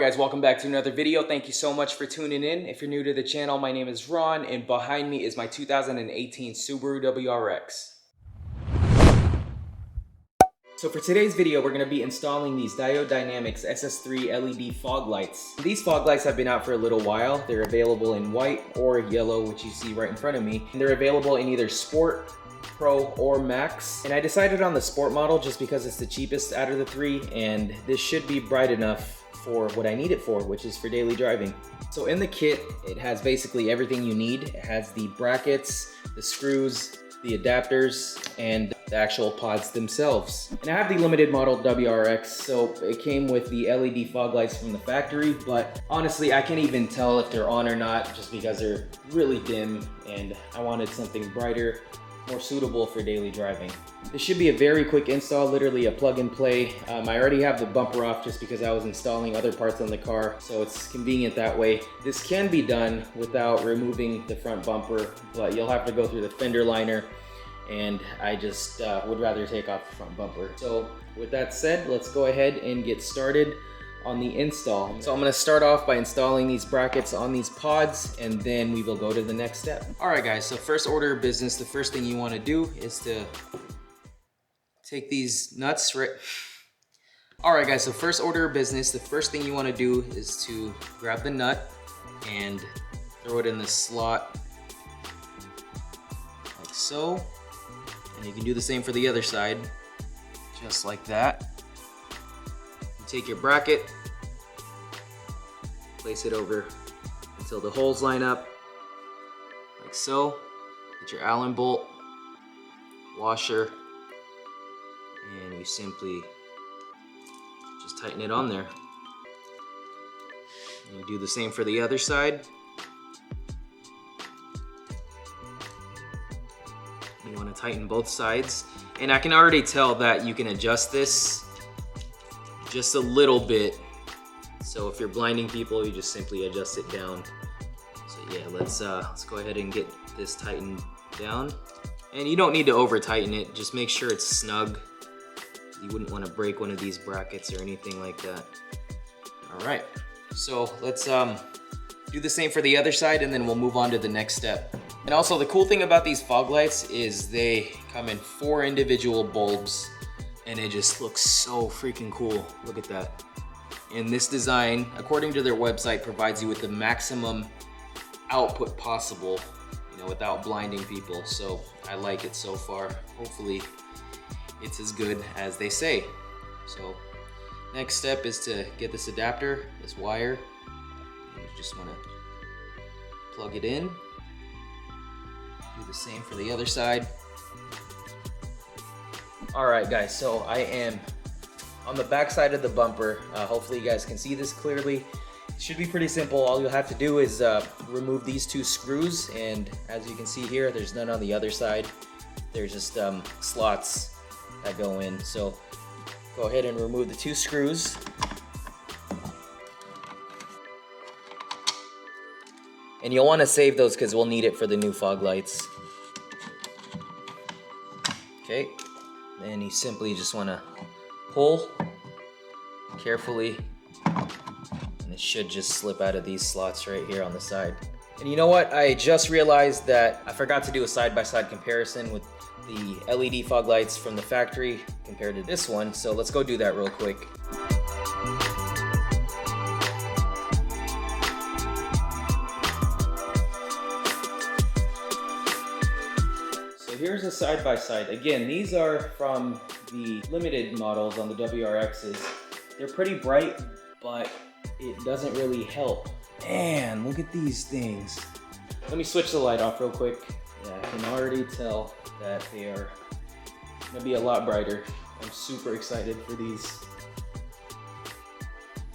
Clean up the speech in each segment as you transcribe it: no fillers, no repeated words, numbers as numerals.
guys, welcome back to another video. Thank you so much for tuning in. If you're new to the channel, my name is Ron, and behind me is my 2018 Subaru WRX. So for today's video, we're going to be installing these Diode Dynamics SS3 LED fog lights. These fog lights have been out for a little while. They're available in white or yellow, which you see right in front of me. And they're available in either Sport, Pro, or Max. And I decided on the Sport model just because it's the cheapest out of the three, and this should be bright enough for what I need it for, which is for daily driving. So in the kit, it has basically everything you need. It has the brackets, the screws, the adapters, and the actual pods themselves. And I have the limited model WRX, so it came with the LED fog lights from the factory, but honestly, I can't even tell if they're on or not just because they're really dim, and I wanted something brighter, more suitable for daily driving. This should be a very quick install, literally a plug and play. I already have the bumper off just because I was installing other parts on the car, so it's convenient that way. This can be done without removing the front bumper, but you'll have to go through the fender liner, and I just would rather take off the front bumper. So with that said, let's go ahead and get started on the install. So I'm going to start off by installing these brackets on these pods, and then we will go to the next step. All right guys, so first order of business, the first thing you want to do is to take these nuts right. All right guys, so first order of business, the first thing you want to do is to grab the nut and throw it in the slot like so. And you can do the same for the other side, just like that. You take your bracket, place it over until the holes line up, like so. Get your Allen bolt, washer, and you simply just tighten it on there. And you do the same for the other side. You want to tighten both sides, and I can already tell that you can adjust this just a little bit. So if you're blinding people, you just simply adjust it down. So yeah, let's go ahead and get this tightened down. And you don't need to over tighten it, just make sure it's snug. You wouldn't want to break one of these brackets or anything like that. All right, so let's do the same for the other side, and then we'll move on to the next step. And also, the cool thing about these fog lights is they come in 4 individual bulbs, and it just looks so freaking cool. Look at that. And this design, according to their website, provides you with the maximum output possible, you know, without blinding people. So I like it so far. Hopefully it's as good as they say. So next step is to get this adapter, this wire, and you just want to plug it in. Do the same for the other side. All right guys, so I am on the back side of the bumper. Hopefully you guys can see this clearly. It should be pretty simple. All you'll have to do is remove these 2 screws, and as you can see here, there's none on the other side. There's just slots that go in. So go ahead and remove the 2 screws. And you'll want to save those because we'll need it for the new fog lights. Okay, then you simply just want to pull carefully, and it should just slip out of these slots right here on the side. And you know what? I just realized that I forgot to do a side-by-side comparison with the LED fog lights from the factory compared to this one, so let's go do that real quick. Here's a side-by-side. Again, these are from the limited models on the WRXs. They're pretty bright, but it doesn't really help. Man, look at these things. Let me switch the light off real quick. Yeah, I can already tell that they are gonna be a lot brighter. I'm super excited for these.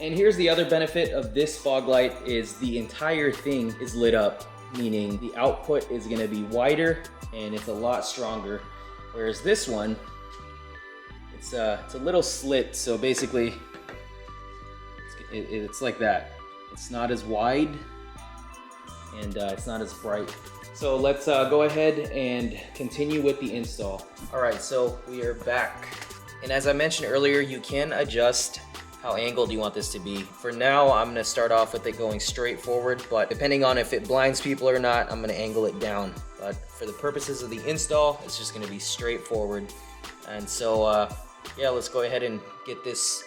And here's the other benefit of this fog light is the entire thing is lit up, meaning the output is gonna be wider and it's a lot stronger. Whereas this one, it's a little slit, so basically it's like that. It's not as wide, and it's not as bright. So let's go ahead and continue with the install. All right, so we are back. And as I mentioned earlier, you can adjust how angled you want this to be. For now, I'm gonna start off with it going straight forward, but depending on if it blinds people or not, I'm gonna angle it down. But for the purposes of the install, it's just gonna be straightforward. And so, yeah, let's go ahead and get this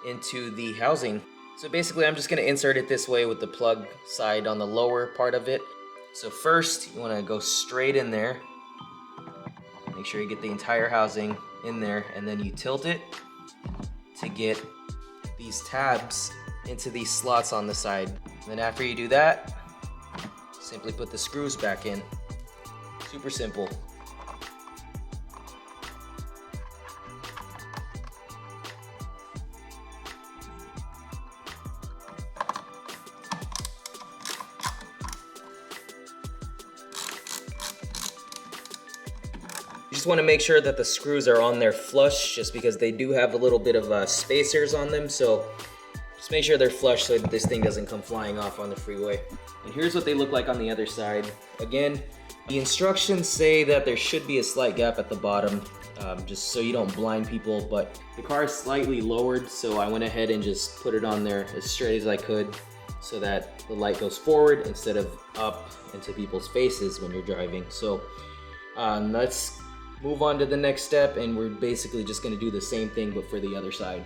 into the housing. So basically, I'm just gonna insert it this way with the plug side on the lower part of it. So first, you wanna go straight in there. Make sure you get the entire housing in there, and then you tilt it to get these tabs into these slots on the side. And then after you do that, simply put the screws back in. Super simple. You just want to make sure that the screws are on there flush, just because they do have a little bit of spacers on them, so just make sure they're flush so that this thing doesn't come flying off on the freeway. And here's what they look like on the other side. Again, the instructions say that there should be a slight gap at the bottom, just so you don't blind people, but the car is slightly lowered, so I went ahead and just put it on there as straight as I could so that the light goes forward instead of up into people's faces when you're driving. So let's move on to the next step, and we're basically just going to do the same thing but for the other side.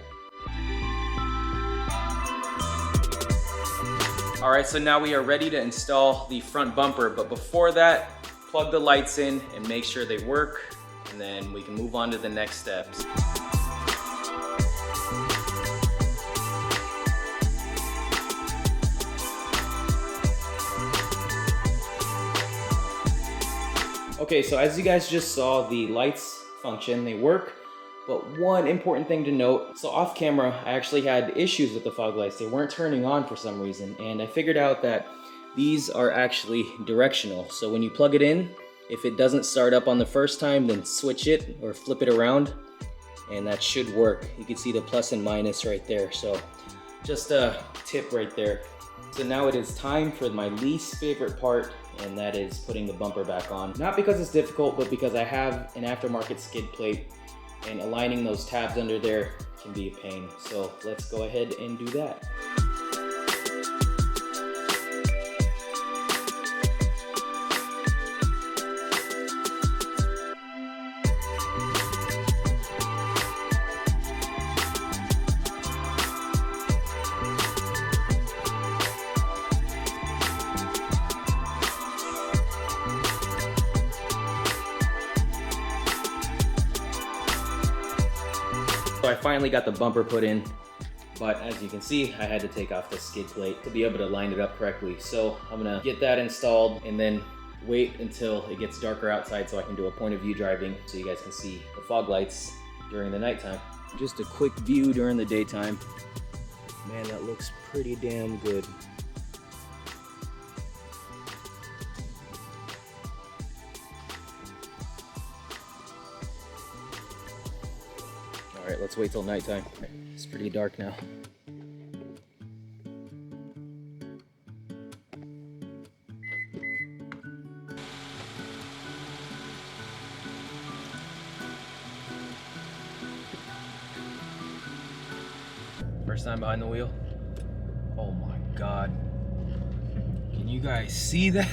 Alright, so now we are ready to install the front bumper, but before that, plug the lights in and make sure they work, and then we can move on to the next steps. Okay, so as you guys just saw, the lights function, they work, but one important thing to note, so off camera, I actually had issues with the fog lights. They weren't turning on for some reason, and I figured out that these are actually directional. So when you plug it in, if it doesn't start up on the first time, then switch it or flip it around, and that should work. You can see the plus and minus right there, so just a tip right there. So now it is time for my least favorite part, and that is putting the bumper back on. Not because it's difficult, but because I have an aftermarket skid plate, and aligning those tabs under there can be a pain. So let's go ahead and do that. So I finally got the bumper put in, but as you can see, I had to take off the skid plate to be able to line it up correctly. So I'm gonna get that installed and then wait until it gets darker outside so I can do a point of view driving so you guys can see the fog lights during the nighttime. Just a quick view during the daytime. Man, that looks pretty damn good. All right, let's wait till nighttime. It's pretty dark now. First time behind the wheel. Oh my God. Can you guys see that?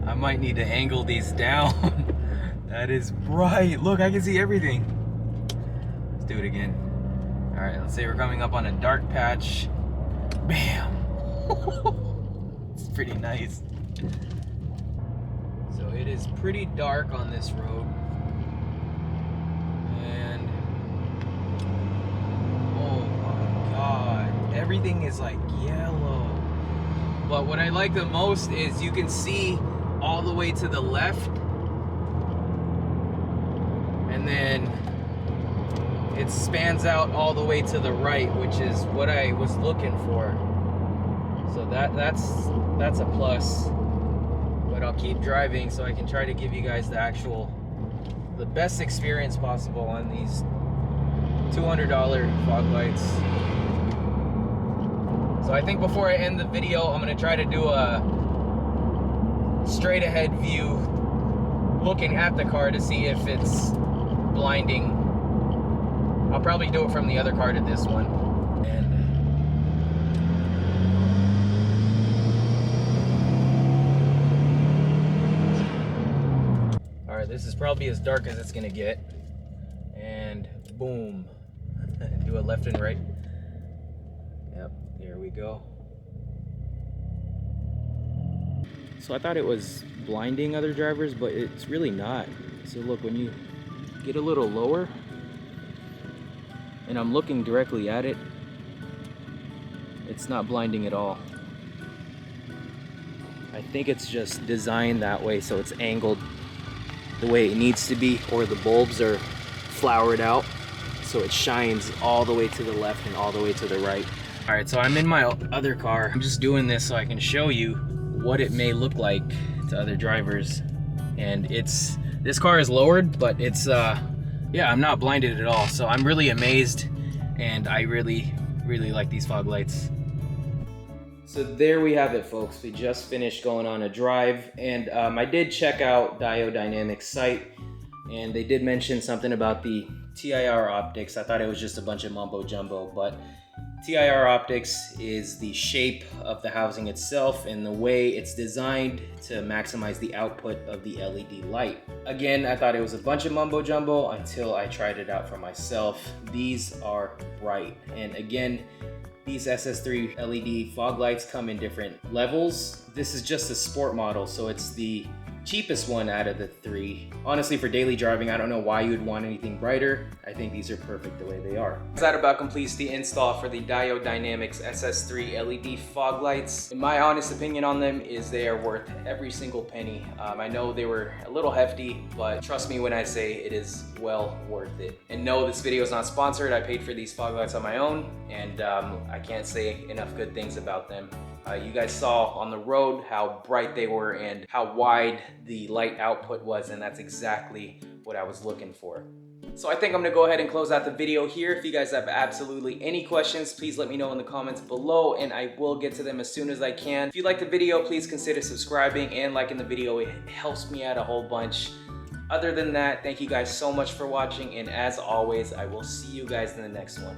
I might need to angle these down. That is bright. Look, I can see everything. Let's do it again. All right, let's say we're coming up on a dark patch. Bam. It's pretty nice. So it is pretty dark on this road. And oh my God, everything is like yellow. But what I like the most is you can see all the way to the left, and then it spans out all the way to the right, which is what I was looking for. So that's a plus. But I'll keep driving so I can try to give you guys the best experience possible on these $200 fog lights. So I think before I end the video, I'm gonna try to do a straight ahead view looking at the car to see if it's blinding I'll probably do it from the other car to this one. And all right, this is probably as dark as it's gonna get. And boom, do a left and right. Yep, there we go. So I thought it was blinding other drivers, but it's really not. So look, when you get a little lower, and I'm looking directly at it, it's not blinding at all. I think it's just designed that way so it's angled the way it needs to be, or the bulbs are flowered out so it shines all the way to the left and all the way to the right. All right, so I'm in my other car. I'm just doing this so I can show you what it may look like to other drivers. And this car is lowered, but it's yeah, I'm not blinded at all. So I'm really amazed, and I really like these fog lights. So there we have it, folks. We just finished going on a drive, and I did check out Diode Dynamics' site, and they did mention something about the Tir Optics. I thought it was just a bunch of mumbo jumbo, but Tir Optics is the shape of the housing itself and the way it's designed to maximize the output of the LED light. Again, I thought it was a bunch of mumbo jumbo until I tried it out for myself. These are bright, and again, these SS3 LED fog lights come in different levels. This is just a sport model, so it's the cheapest one out of the three. Honestly, for daily driving, I don't know why you would want anything brighter. I think these are perfect the way they are. That about completes the install for the Diode Dynamics SS3 LED fog lights. In my honest opinion on them is they are worth every single penny. I know they were a little hefty, but trust me when I say it is well worth it. And no, this video is not sponsored. I paid for these fog lights on my own, and I can't say enough good things about them. You guys saw on the road how bright they were and how wide the light output was, and that's exactly what I was looking for. So I think I'm gonna go ahead and close out the video here. If you guys have absolutely any questions, please let me know in the comments below, and I will get to them as soon as I can. If you like the video, please consider subscribing and liking the video. It helps me out a whole bunch. Other than that, thank you guys so much for watching, and as always, I will see you guys in the next one.